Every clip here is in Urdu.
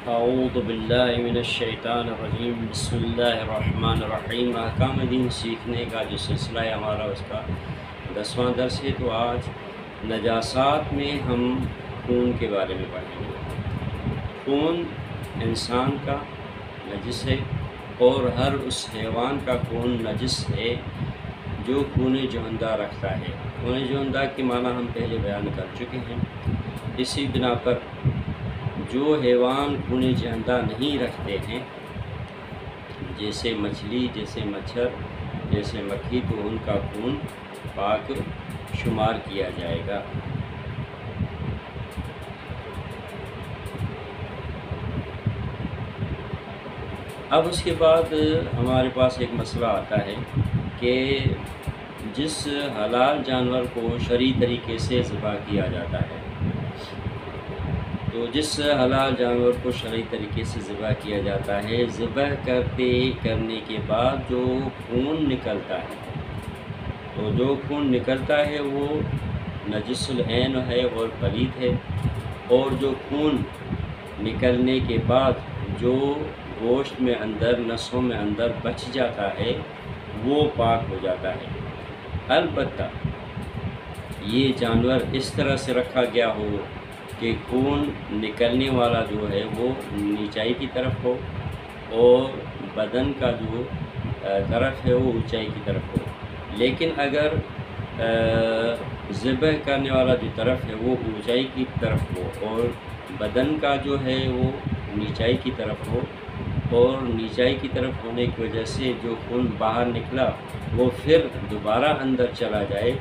اعوذ باللہ من الشیطان الرجیم بسم اللہ الرحمن الرحیم۔ احکام دین سیکھنے کا جو سلسلہ ہے ہمارا، اس کا 10واں درس ہے۔ تو آج نجاسات میں ہم خون کے بارے میں پڑھیں گے۔ خون انسان کا نجس ہے اور ہر اس حیوان کا خون نجس ہے جو خون جوہندہ رکھتا ہے۔ خون جوہندہ کے معنی ہم پہلے بیان کر چکے ہیں۔ اسی بنا پر جو حیوان خون جوہندہ نہیں رکھتے ہیں، جیسے مچھلی، جیسے مچھر، جیسے مکھی، تو ان کا خون پاک شمار کیا جائے گا۔ اب اس کے بعد ہمارے پاس ایک مسئلہ آتا ہے کہ جس حلال جانور کو شرعی طریقے سے ذبح کیا جاتا ہے، تو جس حلال جانور کو شرعی طریقے سے ذبح کیا جاتا ہے، ذبح کرنے کے بعد جو خون نکلتا ہے، تو جو خون نکلتا ہے وہ نجس العین ہے اور پلید ہے، اور جو خون نکلنے کے بعد جو گوشت میں اندر، نسوں میں اندر بچ جاتا ہے، وہ پاک ہو جاتا ہے۔ البتہ یہ جانور اس طرح سے رکھا گیا ہو کہ خون نکلنے والا جو ہے وہ نیچائی کی طرف ہو اور بدن کا جو طرف ہے وہ اونچائی کی طرف ہو۔ لیکن اگر ذبح کرنے والا جو طرف ہے وہ اونچائی کی طرف ہو اور بدن کا جو ہے وہ نیچائی کی طرف ہو، اور نیچائی کی طرف ہونے کی وجہ سے جو خون باہر نکلا وہ پھر دوبارہ اندر چلا جائے،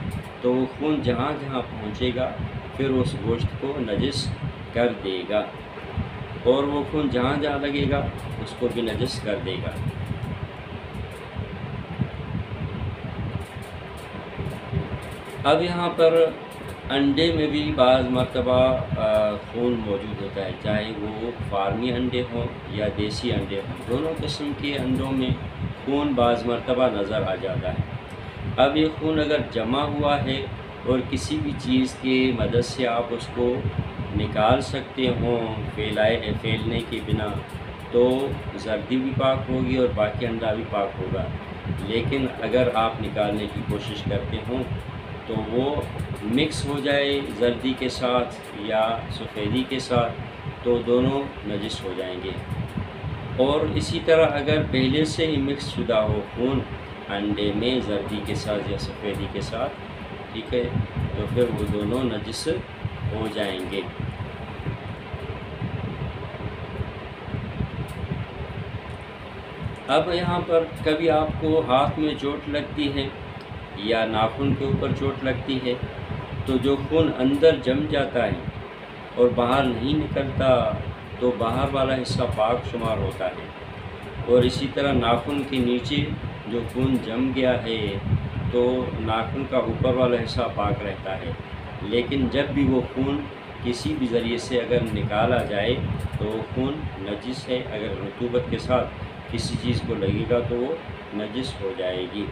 تو وہ خون جہاں جہاں پہنچے گا پھر اس گوشت کو نجس کر دے گا، اور وہ خون جہاں جہاں لگے گا اس کو بھی نجس کر دے گا۔ اب یہاں پر انڈے میں بھی بعض مرتبہ خون موجود ہوتا ہے، چاہے وہ فارمی انڈے ہوں یا دیسی انڈے ہوں، دونوں قسم کے انڈوں میں خون بعض مرتبہ نظر آ جاتا ہے۔ اب یہ خون اگر جمع ہوا ہے اور کسی بھی چیز کی مدد سے آپ اس کو نکال سکتے ہوں پھیلنے کے بنا، تو زردی بھی پاک ہوگی اور باقی انڈا بھی پاک ہوگا۔ لیکن اگر آپ نکالنے کی کوشش کرتے ہوں تو وہ مکس ہو جائے زردی کے ساتھ یا سفیدی کے ساتھ، تو دونوں نجس ہو جائیں گے۔ اور اسی طرح اگر پہلے سے ہی مکس شدہ ہو خون انڈے میں زردی کے ساتھ یا سفیدی کے ساتھ، ٹھیک ہے، تو پھر وہ دونوں نجس ہو جائیں گے۔ اب یہاں پر کبھی آپ کو ہاتھ میں چوٹ لگتی ہے یا ناخن کے اوپر چوٹ لگتی ہے، تو جو خون اندر جم جاتا ہے اور باہر نہیں نکلتا، تو باہر والا حصہ پاک شمار ہوتا ہے، اور اسی طرح ناخن کے نیچے جو خون جم گیا ہے تو ناخن کا اوپر والا حصہ پاک رہتا ہے۔ لیکن جب بھی وہ خون کسی بھی ذریعے سے اگر نکالا جائے تو وہ خون نجس ہے۔ اگر رطوبت کے ساتھ کسی چیز کو لگے گا تو وہ نجس ہو جائے گی،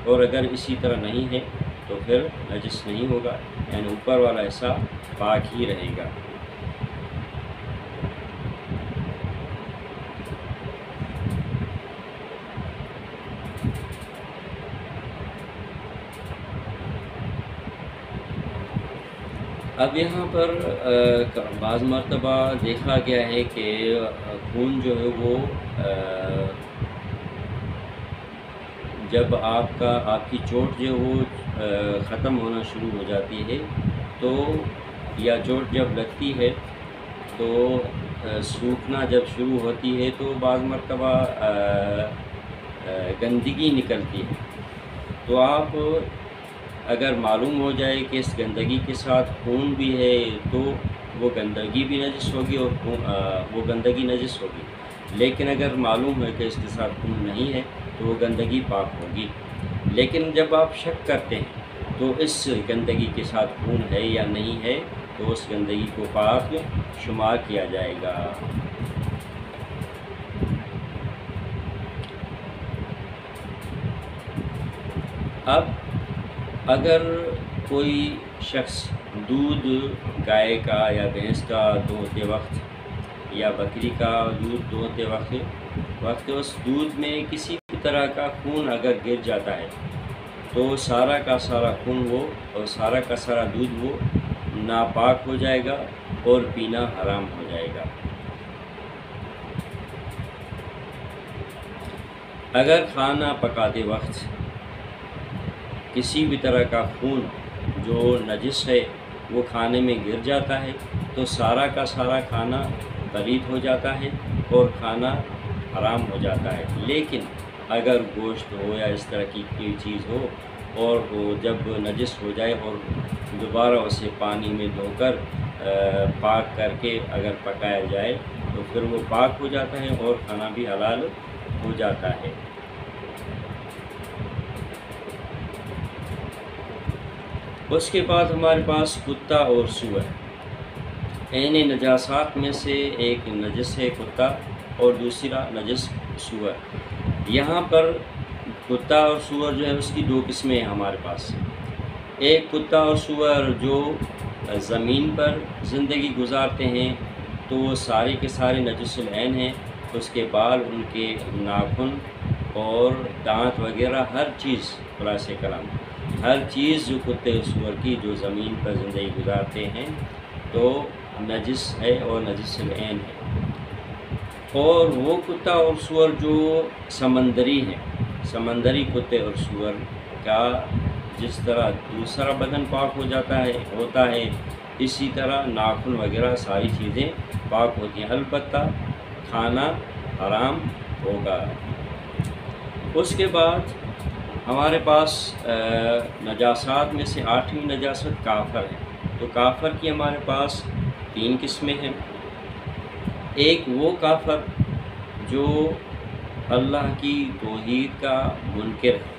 اور اگر اسی طرح نہیں ہے تو پھر نجس نہیں ہوگا، یعنی اوپر والا حصہ پاک ہی رہے گا۔ اب یہاں پر بعض مرتبہ دیکھا گیا ہے کہ خون جو ہے وہ جب آپ کی چوٹ جو وہ ختم ہونا شروع ہو جاتی ہے، تو یا چوٹ جب لگتی ہے تو سوکھنا جب شروع ہوتی ہے، تو بعض مرتبہ گندگی نکلتی ہے، تو آپ اگر معلوم ہو جائے کہ اس گندگی کے ساتھ خون بھی ہے تو وہ گندگی بھی نجس ہوگی اور وہ گندگی نجس ہوگی۔ لیکن اگر معلوم ہے کہ اس کے ساتھ خون نہیں ہے تو وہ گندگی پاک ہوگی۔ لیکن جب آپ شک کرتے ہیں تو اس گندگی کے ساتھ خون ہے یا نہیں ہے، تو اس گندگی کو پاک شمار کیا جائے گا۔ اب اگر کوئی شخص دودھ گائے کا یا بھینس کا دھوتے وقت یا بکری کا دودھ دھوتے وقت اس دودھ میں کسی بھی طرح کا خون اگر گر جاتا ہے تو سارا کا سارا خون وہ اور سارا کا سارا دودھ وہ ناپاک ہو جائے گا اور پینا حرام ہو جائے گا۔ اگر کھانا پکاتے وقت کسی بھی طرح کا خون جو نجس ہے وہ کھانے میں گر جاتا ہے تو سارا کا سارا کھانا پلید ہو جاتا ہے اور کھانا حرام ہو جاتا ہے۔ لیکن اگر گوشت ہو یا اس طرح کی کوئی چیز ہو اور وہ جب نجس ہو جائے اور دوبارہ اسے پانی میں دھو کر پاک کر کے اگر پکایا جائے تو پھر وہ پاک ہو جاتا ہے اور کھانا بھی حلال ہو جاتا ہے۔ اس کے بعد ہمارے پاس کتا اور سور، عین نجاسات میں سے ایک نجس ہے کتا اور دوسرا نجس سور۔ یہاں پر کتا اور سور جو ہے اس کی دو قسمیں ہیں ہمارے پاس۔ ایک کتا اور سور جو زمین پر زندگی گزارتے ہیں تو وہ سارے کے سارے نجس العین ہیں، اس کے بال، ان کے ناخن اور دانت وغیرہ ہر چیز، خلاصہ کلام ہر چیز جو کتے اور سور کی جو زمین پر زندگی گزارتے ہیں تو نجس ہے اور نجس العین ہے۔ اور وہ کتا اور سور جو سمندری ہیں، سمندری کتے اور سور کا جس طرح دوسرا بدن پاک ہو جاتا ہے ہوتا ہے اسی طرح ناخن وغیرہ ساری چیزیں پاک ہوتی ہیں، البتہ کھانا حرام ہوگا۔ اس کے بعد ہمارے پاس نجاسات میں سے 8ویں نجاست کافر ہے۔ تو کافر کی ہمارے پاس 3 قسمیں ہیں۔ ایک وہ کافر جو اللہ کی توحید کا منکر ہے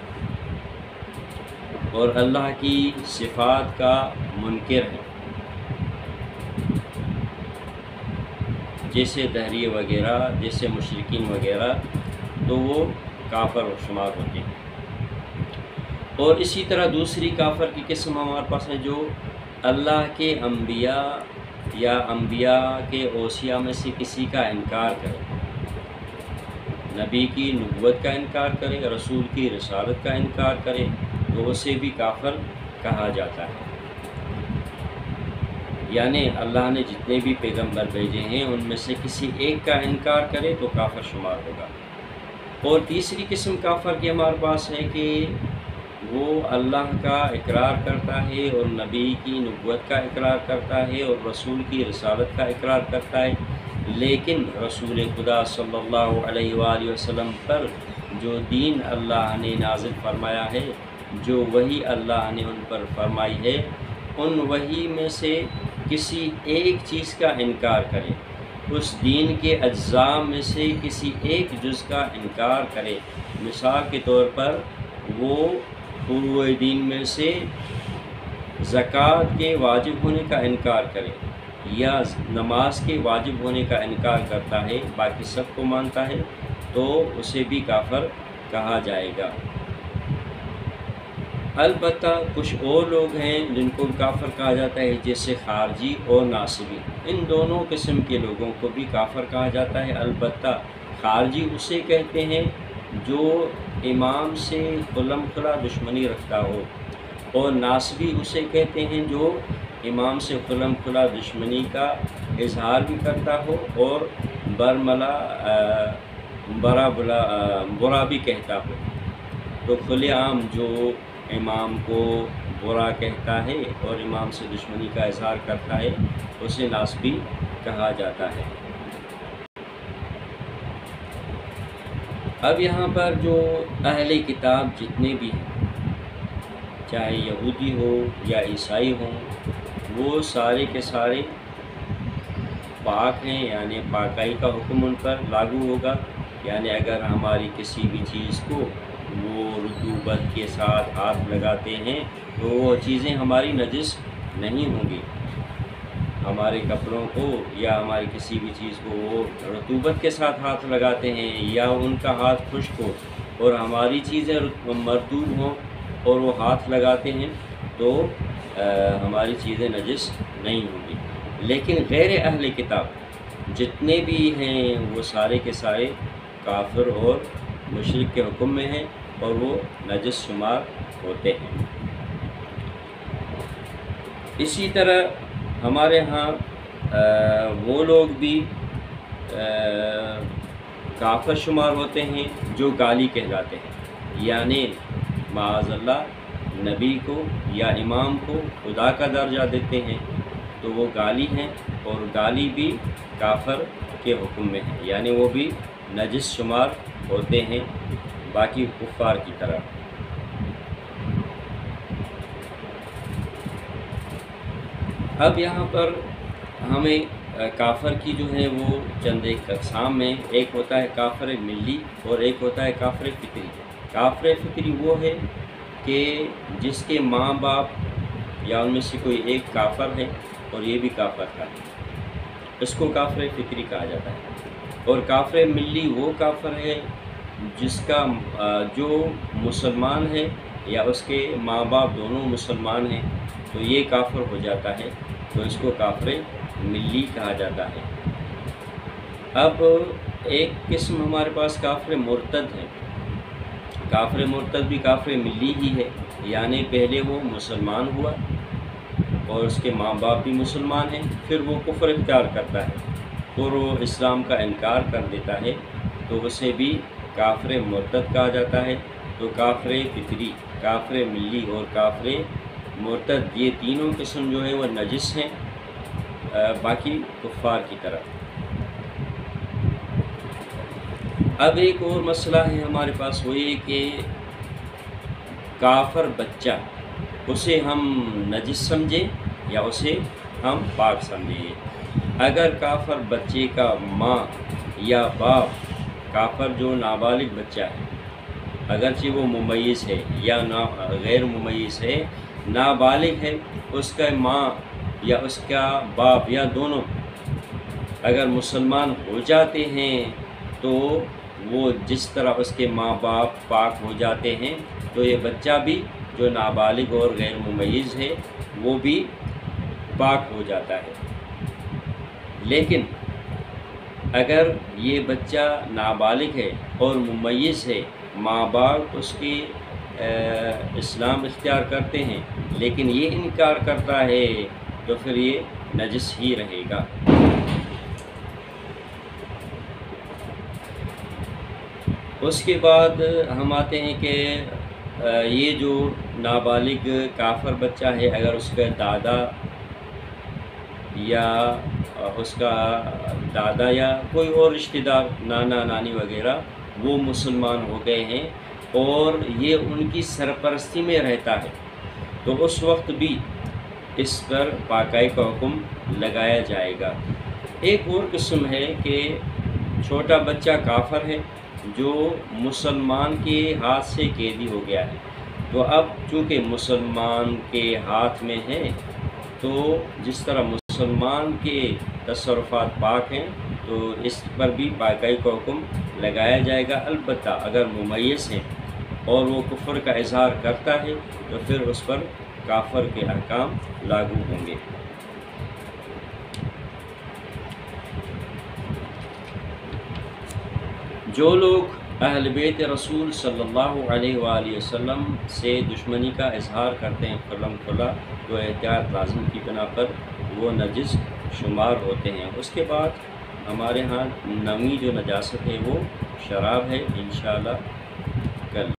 اور اللہ کی صفات کا منکر ہے، جیسے دہریے وغیرہ، جیسے مشرکین وغیرہ، تو وہ کافر و شمار ہوتے ہیں۔ اور اسی طرح دوسری کافر کی قسم ہمارے پاس ہے جو اللہ کے انبیاء یا انبیاء کے اوصیاء میں سے کسی کا انکار کرے، نبی کی نبوت کا انکار کرے، رسول کی رسالت کا انکار کرے تو اسے بھی کافر کہا جاتا ہے۔ یعنی اللہ نے جتنے بھی پیغمبر بھیجے ہیں ان میں سے کسی ایک کا انکار کرے تو کافر شمار ہوگا۔ اور تیسری قسم کافر کی ہمارے پاس ہے کہ وہ اللہ کا اقرار کرتا ہے اور نبی کی نبوت کا اقرار کرتا ہے اور رسول کی رسالت کا اقرار کرتا ہے، لیکن رسول خدا صلی اللہ علیہ وآلہ وسلم پر جو دین اللہ نے نازل فرمایا ہے، جو وحی اللہ نے ان پر فرمائی ہے، ان وحی میں سے کسی ایک چیز کا انکار کرے، اس دین کے اجزاء میں سے کسی ایک جز کا انکار کرے۔ مثال کے طور پر وہ فروع دین میں سے زکوٰۃ کے واجب ہونے کا انکار کرے یا نماز کے واجب ہونے کا انکار کرتا ہے، باقی سب کو مانتا ہے، تو اسے بھی کافر کہا جائے گا۔ البتہ کچھ اور لوگ ہیں جن کو کافر کہا جاتا ہے، جیسے خارجی اور ناصبی، ان دونوں قسم کے لوگوں کو بھی کافر کہا جاتا ہے۔ البتہ خارجی اسے کہتے ہیں جو امام سے خلم خلا دشمنی رکھتا ہو، اور ناصبی اسے کہتے ہیں جو امام سے خلم خلا دشمنی کا اظہار بھی کرتا ہو اور برا بھی کہتا ہو۔ تو کھلے عام جو امام کو برا کہتا ہے اور امام سے دشمنی کا اظہار کرتا ہے اسے ناصبی کہا جاتا ہے۔ اب یہاں پر جو اہل کتاب جتنے بھی ہیں، چاہے یہودی ہو یا عیسائی ہوں، وہ سارے کے سارے پاک ہیں، یعنی پاکائی کا حکم ان پر لاگو ہوگا۔ یعنی اگر ہماری کسی بھی چیز کو وہ رطوبت کے ساتھ ہاتھ لگاتے ہیں تو وہ چیزیں ہماری نجس نہیں ہوں گی۔ ہمارے کپڑوں کو یا ہماری کسی بھی چیز کو وہ رطوبت کے ساتھ ہاتھ لگاتے ہیں یا ان کا ہاتھ خشک ہو اور ہماری چیزیں مرطوب ہوں اور وہ ہاتھ لگاتے ہیں تو ہماری چیزیں نجس نہیں ہوں گی۔ لیکن غیر اہل کتاب جتنے بھی ہیں وہ سارے کے سارے کافر اور مشرک کے حکم میں ہیں اور وہ نجس شمار ہوتے ہیں۔ اسی طرح ہمارے ہاں وہ لوگ بھی کافر شمار ہوتے ہیں جو گالی کہلاتے ہیں، یعنی معاذ اللہ نبی کو یا امام کو خدا کا درجہ دیتے ہیں، تو وہ گالی ہیں اور گالی بھی کافر کے حکم میں ہے، یعنی وہ بھی نجس شمار ہوتے ہیں باقی کفار کی طرح۔ اب یہاں پر ہمیں کافر کی جو ہے وہ چند ایک اقسام میں، ایک ہوتا ہے کافر ملی اور ایک ہوتا ہے کافر فطری۔ کافر فطری وہ ہے کہ جس کے ماں باپ یا ان میں سے کوئی ایک کافر ہے اور یہ بھی کافر ہے، اس کو کافر فطری کہا جاتا ہے۔ اور کافر ملی وہ کافر ہے جس کا جو مسلمان ہے یا اس کے ماں باپ دونوں مسلمان ہیں، تو یہ کافر ہو جاتا ہے، تو اس کو کافر ملی کہا جاتا ہے۔ اب ایک قسم ہمارے پاس کافر مرتد ہے۔ کافر مرتد بھی کافر ملی ہی ہے، یعنی پہلے وہ مسلمان ہوا اور اس کے ماں باپ بھی مسلمان ہیں، پھر وہ کفر اختیار کرتا ہے اور وہ اسلام کا انکار کر دیتا ہے، تو اسے بھی کافر مرتد کہا جاتا ہے۔ تو کافر فطری، کافر ملی اور کافر مرتد یہ تینوں قسم جو ہیں وہ نجس ہیں باقی کفار کی طرح۔ اب ایک اور مسئلہ ہے ہمارے پاس، وہ یہ کہ کافر بچہ اسے ہم نجس سمجھیں یا اسے ہم پاک سمجھیں۔ اگر کافر بچے کا ماں یا باپ، کافر جو نابالغ بچہ ہے اگرچہ وہ ممیز ہے یا غیر ممیز ہے، نابالغ ہے، اس کا ماں یا اس کا باپ یا دونوں اگر مسلمان ہو جاتے ہیں تو وہ جس طرح اس کے ماں باپ پاک ہو جاتے ہیں، تو یہ بچہ بھی جو نابالغ اور غیر ممیز ہے وہ بھی پاک ہو جاتا ہے۔ لیکن اگر یہ بچہ نابالغ ہے اور ممیز ہے، ماں باپ اس کے اسلام اختیار کرتے ہیں لیکن یہ انکار کرتا ہے، تو پھر یہ نجس ہی رہے گا۔ اس کے بعد ہم آتے ہیں کہ یہ جو نابالغ کافر بچہ ہے، اگر اس کا دادا یا کوئی اور رشتہ دار، نانا نانی وغیرہ، وہ مسلمان ہو گئے ہیں اور یہ ان کی سرپرستی میں رہتا ہے، تو اس وقت بھی اس پر پاکائی کا حکم لگایا جائے گا۔ ایک اور قسم ہے کہ چھوٹا بچہ کافر ہے جو مسلمان کے ہاتھ سے قیدی ہو گیا ہے، تو اب چونکہ مسلمان کے ہاتھ میں ہے، تو جس طرح مسلمان کے تصرفات پاک ہیں تو اس پر بھی پاکائی کا حکم لگایا جائے گا۔ البتہ اگر ممیز ہے اور وہ کفر کا اظہار کرتا ہے تو پھر اس پر کافر کے احکام لاگو ہوں گے۔ جو لوگ اہل بیت رسول صلی اللہ علیہ وآلہ وسلم سے دشمنی کا اظہار کرتے ہیں کھلم کھلا، تو احتیاط لازم کی بنا پر وہ نجس شمار ہوتے ہیں۔ اس کے بعد ہمارے ہاں نویں جو نجاست ہے وہ شراب ہے، انشاءاللہ